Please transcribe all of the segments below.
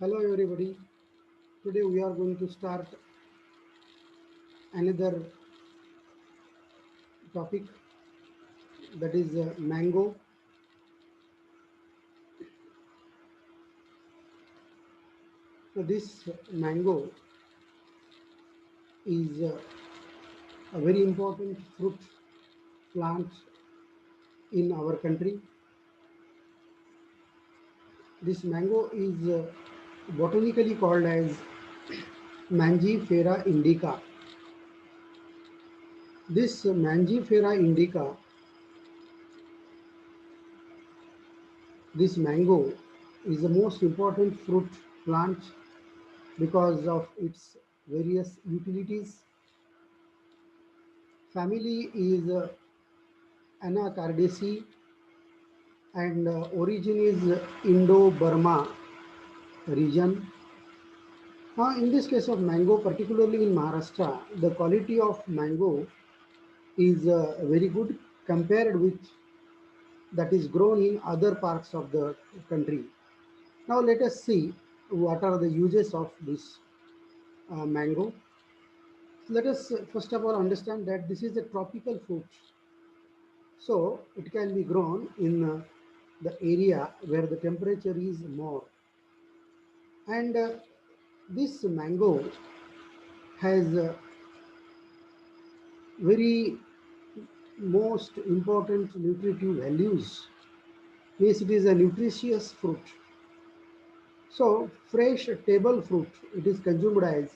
Hello everybody. Today we are going to start another topic, that is mango. Now, this mango is a very important fruit plant in our country. This mango is botanically called as Mangifera indica. This Mangifera indica, this mango is the most important fruit plant because of its various utilities. Family is Anacardiaceae, and origin is Indo-Burma region. Now, in this case of mango, particularly in Maharashtra, the quality of mango is very good compared with that is grown in other parts of the country. Now, let us see what are the uses of this mango. Let us first of all understand that this is a tropical fruit, so it can be grown in the area where the temperature is more. And this mango has very most important nutritive values, means it is a nutritious fruit. So fresh table fruit, it is consumed as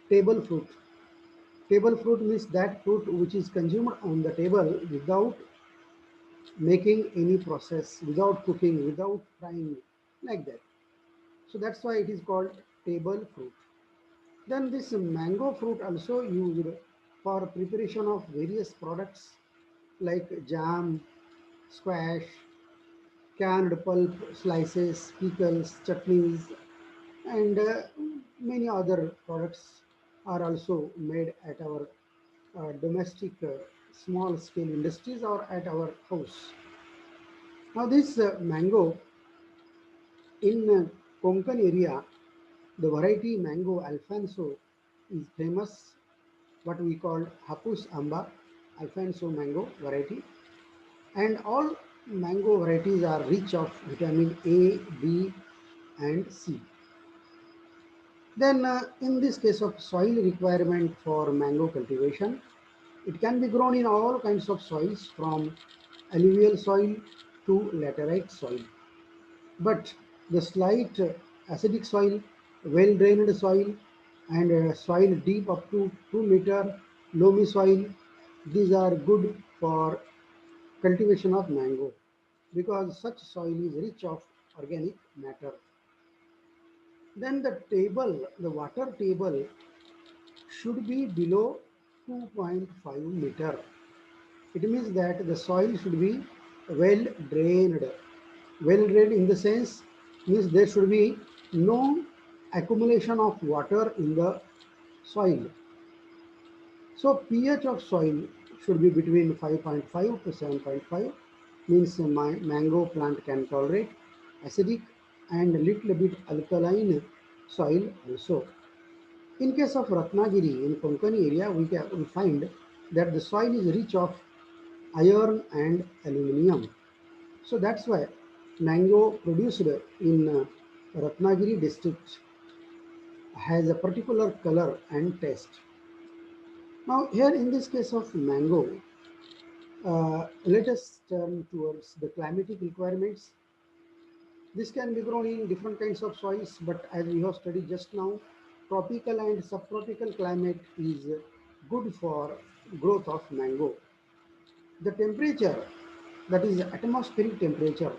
table fruit. Table fruit means that fruit which is consumed on the table without making any process, without cooking, without frying, like that. So that's why it is called table fruit. Then this mango fruit also used for preparation of various products like jam, squash, canned pulp, slices, pickles, chutneys, and many other products are also made at our domestic small scale industries or at our house. Now this mango in Konkan area, the variety mango Alfonso is famous, what we call Hapus Amba, Alfonso mango variety. And all mango varieties are rich of vitamin A, B, and C. Then, in this case of soil requirement for mango cultivation, it can be grown in all kinds of soils from alluvial soil to laterite soil. But the slight acidic soil, well drained soil, and soil deep up to 2 meter, loamy soil, these are good for cultivation of mango because such soil is rich of organic matter. Then the water table should be below 2.5 meter. It means that the soil should be well drained. Well drained in the sense means there should be no accumulation of water in the soil. So pH of soil should be between 5.5 to 7.5, means mango plant can tolerate acidic and little bit alkaline soil also. In case of Ratnagiri in Konkani area, we find that the soil is rich of iron and aluminium. So that's why mango produced in Ratnagiri district has a particular color and taste. Now here in this case of mango, let us turn towards the climatic requirements. This can be grown in different kinds of soils, but as we have studied just now, tropical and subtropical climate is good for growth of mango. The temperature, that is atmospheric temperature,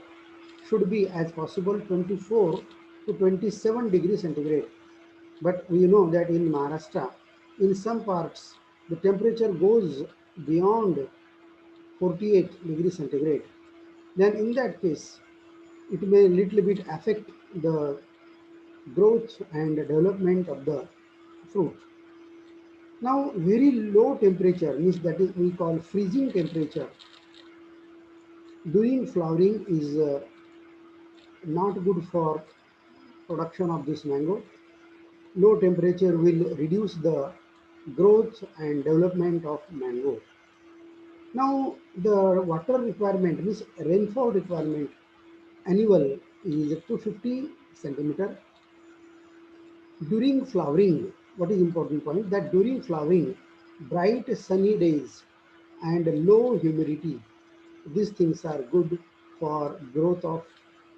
should be as possible 24 to 27 degrees centigrade. But we know that in Maharashtra, in some parts, the temperature goes beyond 48 degrees centigrade. Then in that case, it may little bit affect the growth and development of the fruit. Now, very low temperature means that is we call freezing temperature during flowering is not good for production of this mango. Low temperature will reduce the growth and development of mango. Now, the water requirement means rainfall requirement annual is 250 centimeter. During flowering, what is important point that during flowering, bright sunny days and low humidity, these things are good for growth of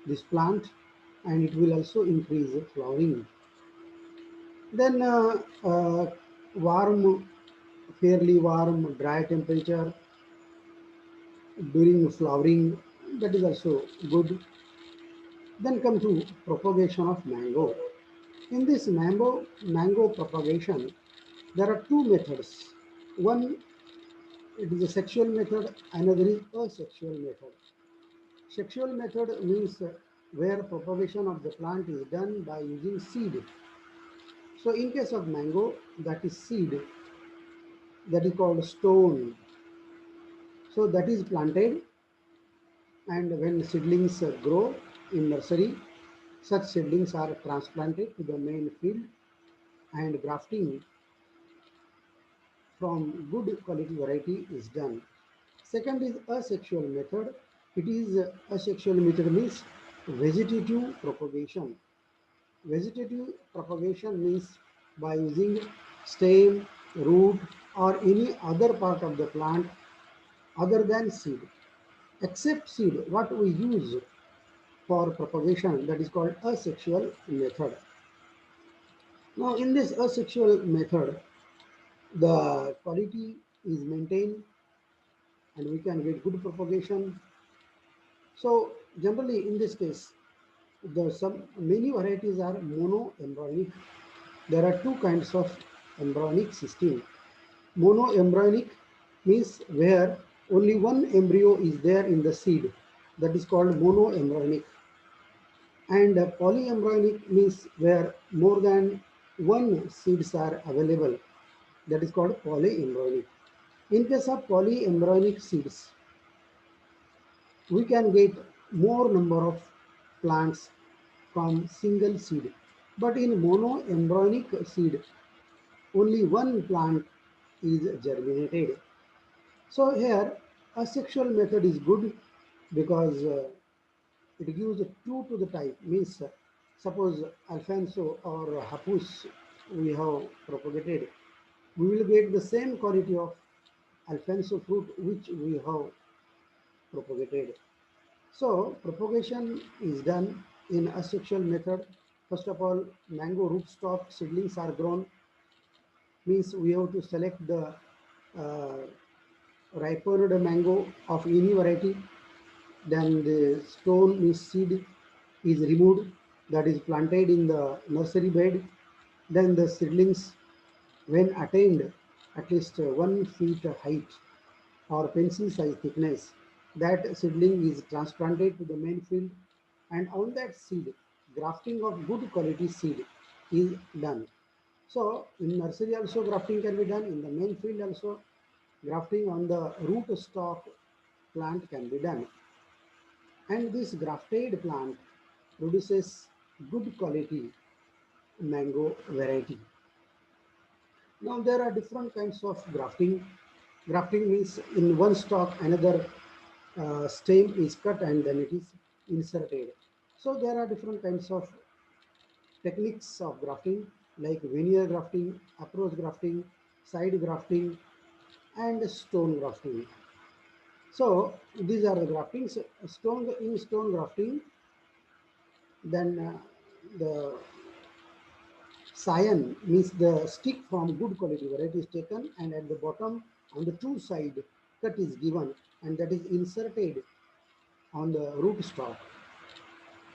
this plant, and it will also increase flowering. Then warm, fairly warm, dry temperature during flowering, that is also good. Then come to propagation of mango. In this mango propagation, there are two methods. One, it is a sexual method, another is asexual method. Sexual method means where propagation of the plant is done by using seed. So in case of mango, that is seed, that is called stone. So that is planted, and when seedlings grow in nursery, such seedlings are transplanted to the main field, and grafting from good quality variety is done. Second is asexual method. It is asexual method means vegetative propagation. Vegetative propagation means by using stem, root, or any other part of the plant other than seed. Except seed, what we use for propagation, that is called asexual method. Now, in this asexual method, the quality is maintained and we can get good propagation. So, generally, in this case, the some many varieties are monoembryonic. There are two kinds of embryonic system. Monoembryonic means where only one embryo is there in the seed. That is called monoembryonic. And polyembryonic means where more than one seeds are available. That is called polyembryonic. In case of polyembryonic seeds, we can get more number of plants from single seed. But in monoembryonic seed, only one plant is germinated. So here, asexual method is good because it gives two to the type. Means suppose Alfonso or Hapus we have propagated, we will get the same quality of Alfonso fruit which we have propagated. So propagation is done in asexual method. First of all, mango rootstock seedlings are grown. Means we have to select the uh, ripened mango of any variety. Then the stone means seed is removed, that is planted in the nursery bed. Then the seedlings, when attained at least 1 feet height or pencil size thickness, that seedling is transplanted to the main field, and on that seed, grafting of good quality seed is done. So in nursery also grafting can be done, in the main field also grafting on the root stock plant can be done. And this grafted plant produces good quality mango variety. Now there are different kinds of grafting. Grafting means in one stalk another stem is cut and then it is inserted. So there are different kinds of techniques of grafting like veneer grafting, approach grafting, side grafting, and stone grafting. So these are the graftings. Stone grafting, then the cyan means the stick from good quality variety is taken, and at the bottom on the two side cut is given, and that is inserted on the root stock.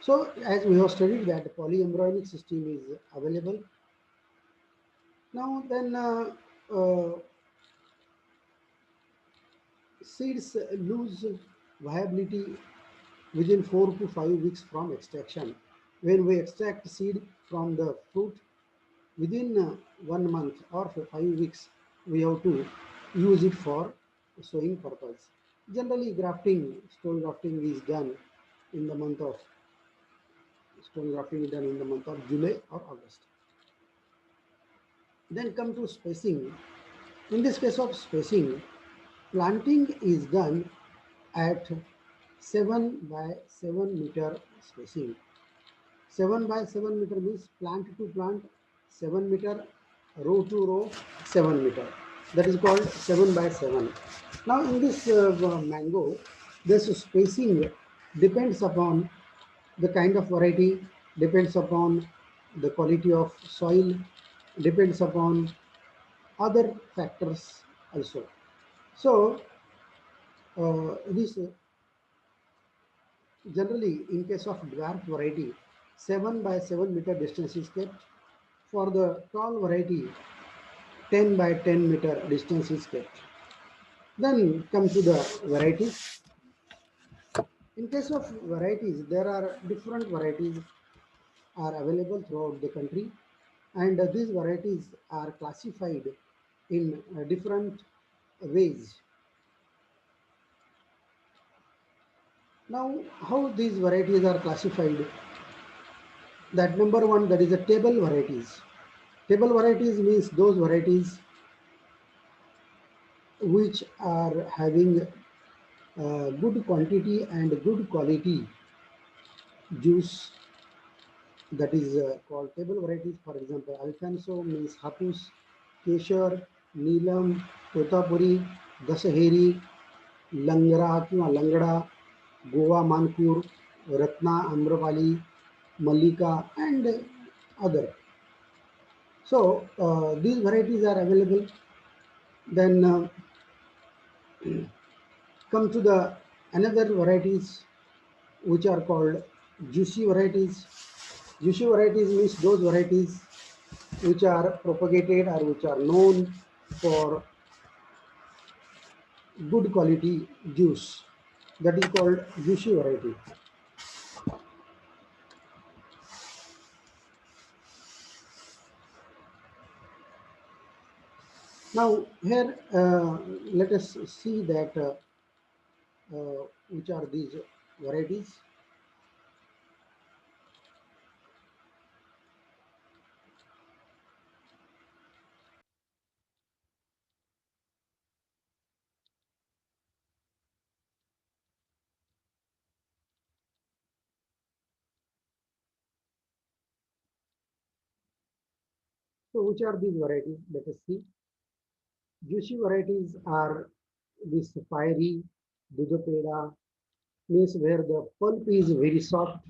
So as we have studied that polyembryonic system is available. Now then seeds lose viability within 4 to 5 weeks from extraction. When we extract seed from the fruit, within 1 month or for 5 weeks, we have to use it for sowing purpose. Generally, grafting, stone grafting is done in the month of stone grafting is done in the month of July or August. Then come to spacing. In this case of spacing, planting is done at 7 by 7 meter spacing. 7 by 7 meter means plant to plant 7 meter, row to row 7 meter. That is called 7 by 7. Now in this mango, this spacing depends upon the kind of variety, depends upon the quality of soil, depends upon other factors also. So this generally in case of dwarf variety, 7 by 7 meter distance is kept. For the tall variety, 10 by 10 meter distance is kept. Then come to the varieties. In case of varieties, there are different varieties are available throughout the country, and these varieties are classified in different ways. Now, how these varieties are classified? That number one, that is a table varieties. Table varieties means those varieties which are having good quantity and good quality juice, that is called table varieties. For example, Alfonso means Hapus, Kesher, Neelam, Totapuri, Dasaheri, Langra किंवा Langda, Goa Mankur, Ratna, Amrapali, Malika, and other. So these varieties are available. Then come to the another varieties which are called juicy varieties. Juicy varieties means those varieties which are propagated or which are known for good quality juice. That is called juicy variety. Now here let us see that which are these varieties. So which are these varieties? Let us see. Juicy varieties are this fiery, dudapeda, means where the pulp is very soft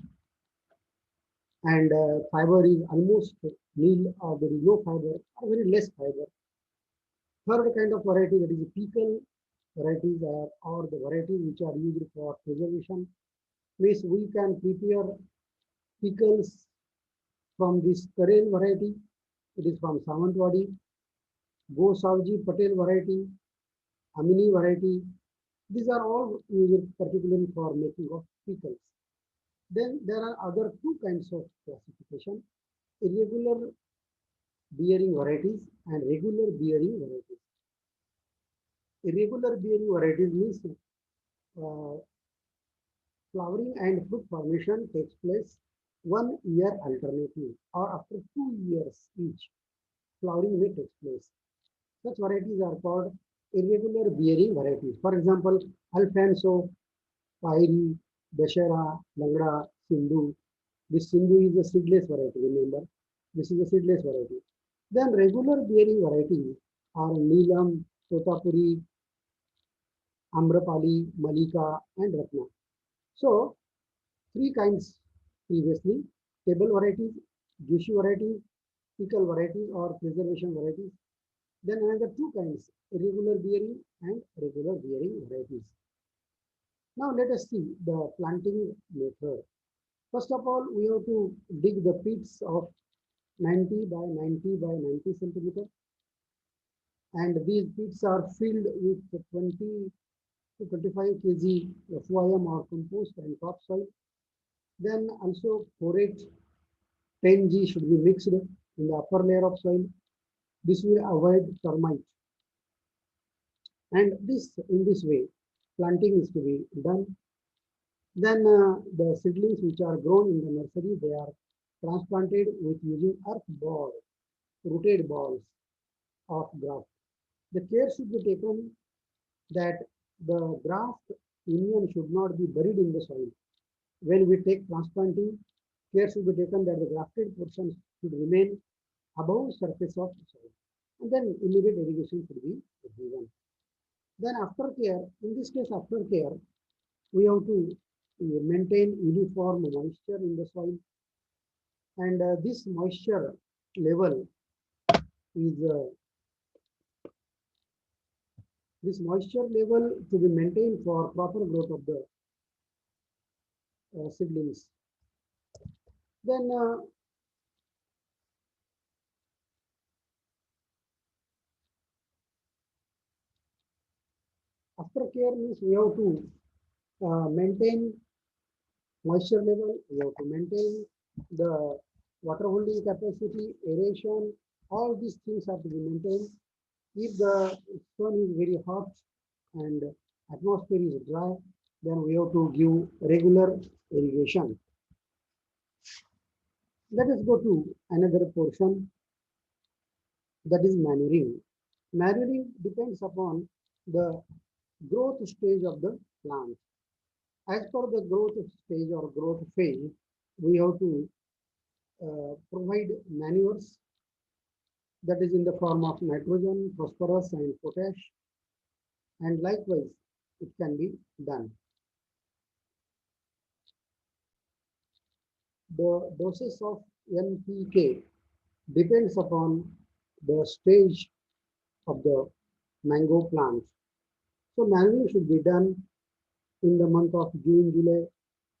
and fiber is almost nil or there is no fiber or very less fiber. Third kind of variety, that is pickle varieties or the varieties which are used for preservation, means we can prepare pickles from this Karel variety. It is from Samantwadi, Gosavji Patel variety, Amini variety. These are all used particularly for making of pickles. Then there are other two kinds of classification: irregular bearing varieties and regular bearing varieties. Irregular bearing varieties means uh, flowering and fruit formation takes place 1 year alternately or after 2 years each. Flowering may take place. Such varieties are called irregular bearing varieties. For example, Alfonso, Pairi, Dashera, Langda, Sindhu. This Sindhu is a seedless variety, remember. This is a seedless variety. Then regular bearing varieties are Neelam, Totapuri, Amrapali, Malika, and Ratna. So, three kinds previously: table varieties, juicy varieties, pickle varieties, or preservation varieties. Then another two kinds: irregular bearing and regular bearing varieties. Now let us see the planting method. First of all, we have to dig the pits of 90 by 90 by 90 centimeter, and these pits are filled with 20 to 25 kg FYM or compost and topsoil. Then also borate 10G should be mixed in the upper layer of soil. This will avoid termites. And this in this way, planting is to be done. Then the seedlings which are grown in the nursery, they are transplanted with using earth ball, rooted balls of graft. The care should be taken that the graft union should not be buried in the soil. When we take transplanting, care should be taken that the grafted portions should remain above surface of the soil. And then immediate irrigation should be given. Then aftercare, in this case aftercare, we have to maintain uniform moisture in the soil, and this moisture level is this moisture level to be maintained for proper growth of the seedlings. Then aftercare means we have to maintain moisture level, we have to maintain the water holding capacity, aeration, all these things have to be maintained. If the sun is very hot and atmosphere is dry, then we have to give regular irrigation. Let us go to another portion, that is manuring. Manuring depends upon the growth stage of the plant. As per the growth stage or growth phase, we have to provide manures, that is in the form of nitrogen, phosphorus, and potash, and likewise it can be done. The doses of NPK depends upon the stage of the mango plant. So manuring should be done in the month of June, July,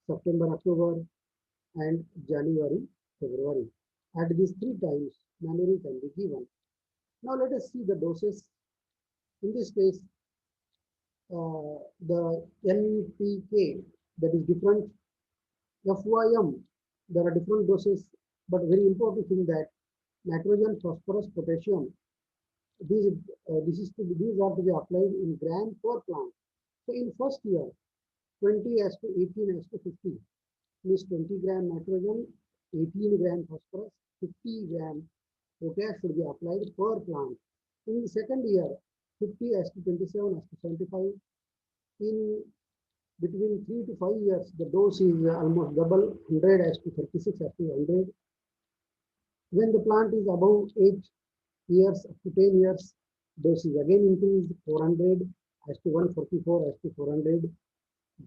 September, October, and January, February. At these three times, manuring can be given. Now let us see the doses. In this case, the NPK, that is different. FYM, there are different doses, but very important thing that nitrogen, phosphorus, potassium, these these are to be applied in gram per plant. So in first year, 20 as to 18 as to 50 means 20 gram nitrogen, 18 gram phosphorus, 50 gram potash should be applied per plant. In the second year, 50 as to 27 as to 75. In between 3 to 5 years, the dose is almost double, 100 as to 36 as to 100. When the plant is above 8 years up to 10 years, dose is again increased, 400 as to 144 as to 400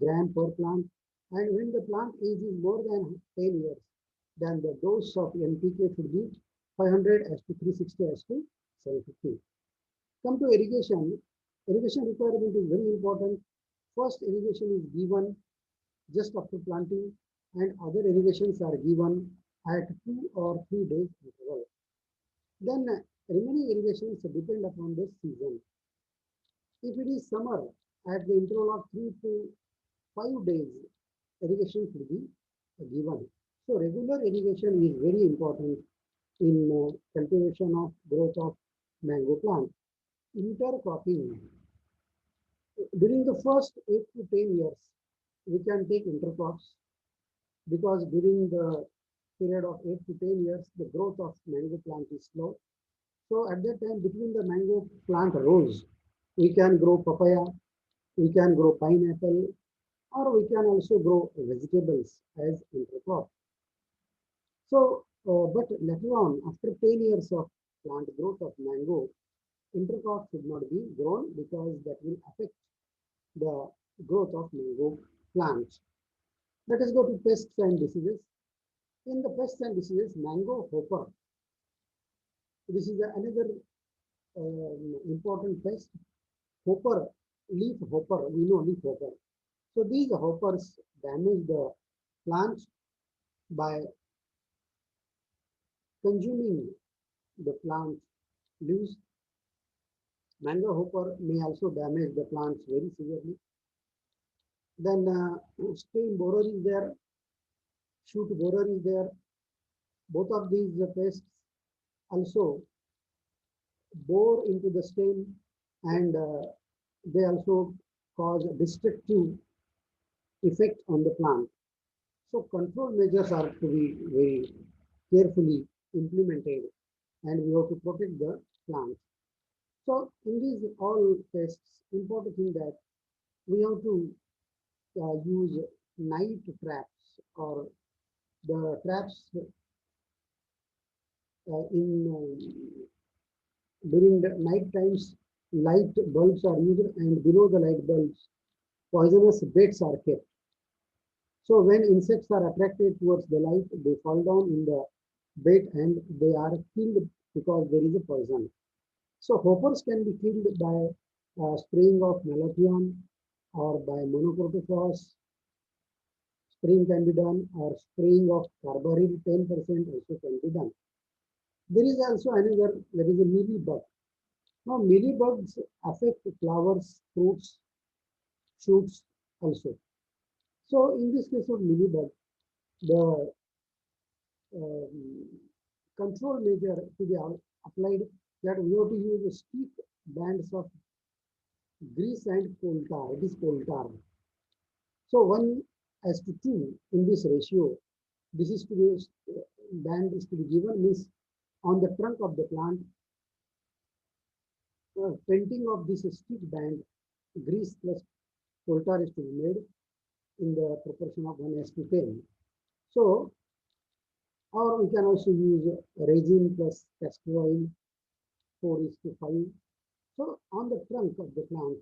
gram per plant. And when the plant age is more than 10 years, then the dose of NPK should be 500 as to 360 as to 750. Come to irrigation. Irrigation requirement is very important. First irrigation is given just after planting, and other irrigations are given at 2 or 3 days interval. Then remaining irrigations depend upon the season. If it is summer, at the interval of 3 to 5 days, irrigation should be given. So regular irrigation is very important in cultivation of growth of mango plant. Intercropping. During the first 8 to 10 years, we can take intercrops because during the period of 8 to 10 years, the growth of mango plant is slow. So at that time, between the mango plant rows, we can grow papaya, we can grow pineapple, or we can also grow vegetables as intercrop. So, but later on, after 10 years of plant growth of mango, intercrop should not be grown because that will affect the growth of mango plants. Let us go to pests and diseases. In the pests and diseases, mango hopper. This is another important pest. Hopper, leaf hopper. We know leaf hopper. So these hoppers damage the plants by consuming the plant leaves. Mango hopper may also damage the plants very severely. Then stem borer is there, shoot borer is there. Both of these pests also bore into the stem, and they also cause destructive effect on the plant. So control measures are to be very carefully implemented and we have to protect the plant. So in these all pests, important thing that we have to use night traps or the traps in during the night times light bulbs are used and below the light bulbs poisonous baits are kept. So when insects are attracted towards the light, they fall down in the bait and they are killed because there is a poison. So hoppers can be killed by spraying of malathion or by monoprotophos. Spraying can be done or spraying of carbaryl 10% also can be done. There is also another, there is a mealybug. Now mealybugs affect flowers, fruits, shoots also. So in this case of mealybug, the um, control measure to be applied that we have to use stiff bands of grease and coal tar. It is coal tar. So 1:2 in this ratio. This is to be band is to be given means on the trunk of the plant. Painting of this stiff band grease plus coal tar is to be made in the proportion of 1:10. So or we can also use resin plus castor oil 4:5. So on the trunk of the plant,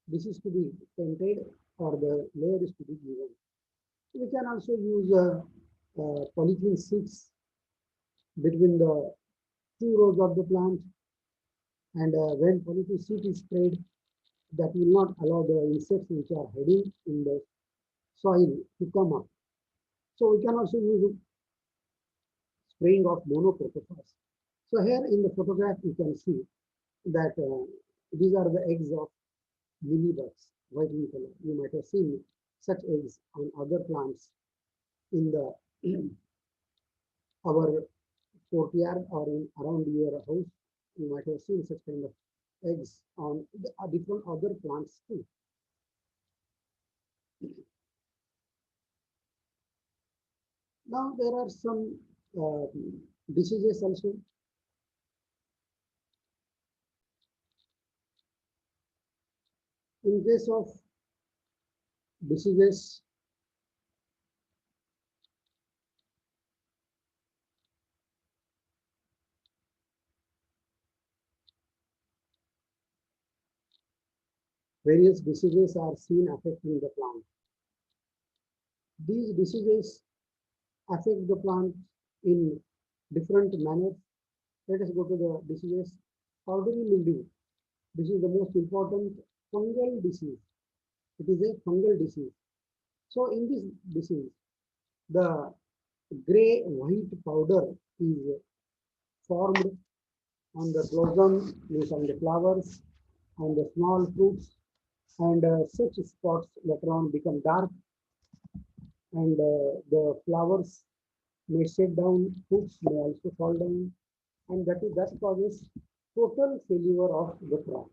this is to be painted or the layer is to be given. We can also use polythene sheets between the two rows of the plant and when polythene sheet is sprayed, that will not allow the insects which are hiding in the soil to come up. So we can also use spraying of monoprotophos. So here in the photograph you can see that these are the eggs of mealybugs, white in color. You might have seen such eggs on other plants in the our courtyard or in around your house. You might have seen such kind of eggs on the, different other plants too. Now there are some diseases also. In case of diseases, various diseases are seen affecting the plant. These diseases affect the plant in different manners. Let us go to the diseases. Powdery mildew. This is the most important fungal disease. It is a fungal disease. So in this disease, the gray white powder is formed on the blossom, means on the flowers, on the small fruits, and such spots later on become dark, and the flowers may shade down, fruits may also fall down, and that causes total failure of the crop.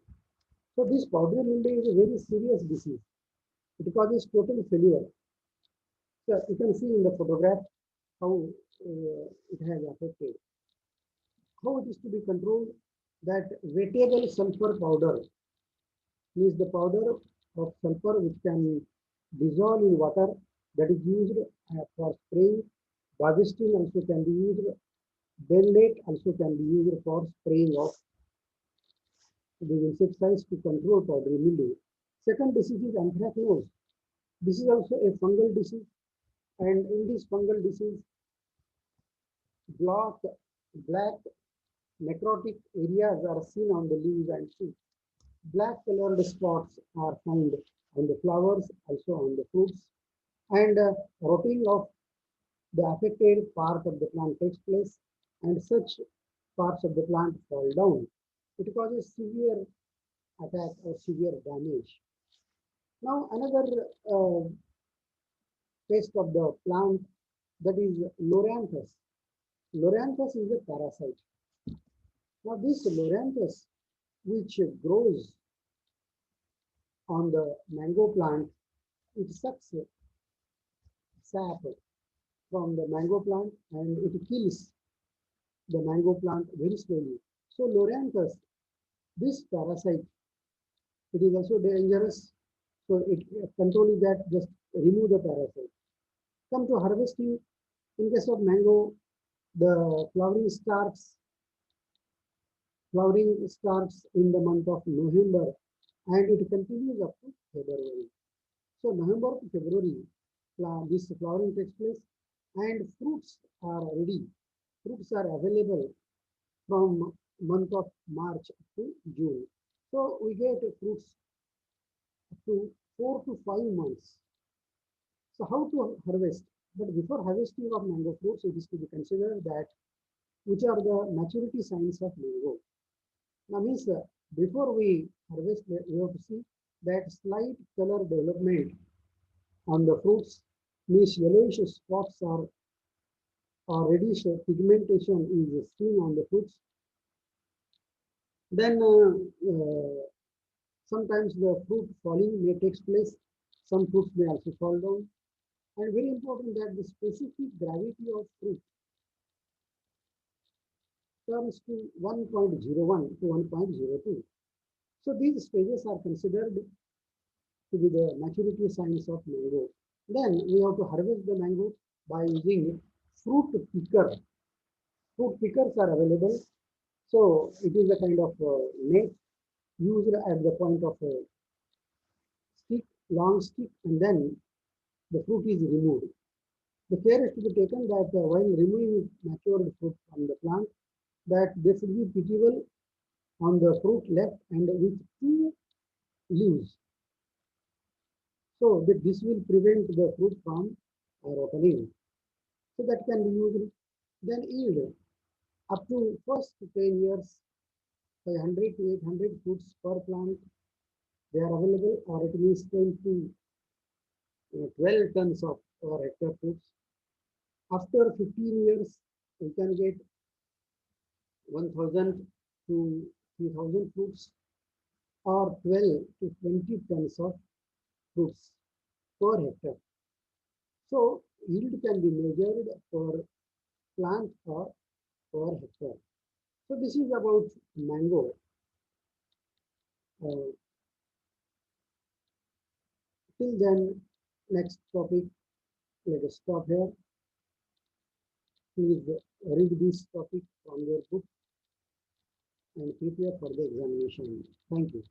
So this powdery mildew is a very serious disease. It causes total failure. So you can see in the photograph how it has affected. How it is to be controlled? That wettable sulfur powder means the powder of sulfur which can dissolve in water that is used for spraying. Bavistin also can be used. Benlate also can be used for spraying of the insecticides to control powdery mildew. Second disease is anthracnose. This is also a fungal disease, and in this fungal disease, black, black necrotic areas are seen on the leaves and shoots. Black colored spots are found on the flowers, also on the fruits, and rotting of the affected part of the plant takes place, and such parts of the plant fall down. It causes severe attack or severe damage. Now, another pest of the plant that is Loranthus. Loranthus is a parasite. Now, this Loranthus, which grows on the mango plant, it sucks. sap from the mango plant and it kills the mango plant very slowly. So Loranthus, this parasite, it is also dangerous. So it controlling that, just remove the parasite. Come to harvesting. In case of mango, the flowering starts in the month of November and it continues up to February. So November to February, this flowering takes place and fruits are ready. Fruits are available from month of March to June. So we get fruits up to 4 to 5 months. So how to harvest? But before harvesting of mango fruits, it is to be considered that which are the maturity signs of mango. Now means before we harvest, we have to see that slight color development on the fruits means yellowish spots or reddish pigmentation is seen on the fruits. Then sometimes the fruit falling may take place. Some fruits may also fall down. And very important that the specific gravity of fruit comes to 1.01 to 1.02. So these stages are considered to be the maturity signs of mango. Then we have to harvest the mango by using fruit picker. Fruit pickers are available. So it is a kind of net used at the point of a stick, long stick, and then the fruit is removed. The care is to be taken that while removing matured fruit from the plant, that there should be petiole on the fruit left and with two leaves, so that this will prevent the fruit from rotting. So that can be used. Then yield up to first 10 years, 500 to 800 fruits per plant. They are available, or it means 10 to 12 tons of per hectare fruits. After 15 years, we can get 1000 to 3000 fruits or 12 to 20 tons of fruits per hectare. So yield can be measured per plant or per hectare. So this is about mango. Uh, till then, next topic, let us stop here. Please read this topic from your book and prepare for the examination. Thank you.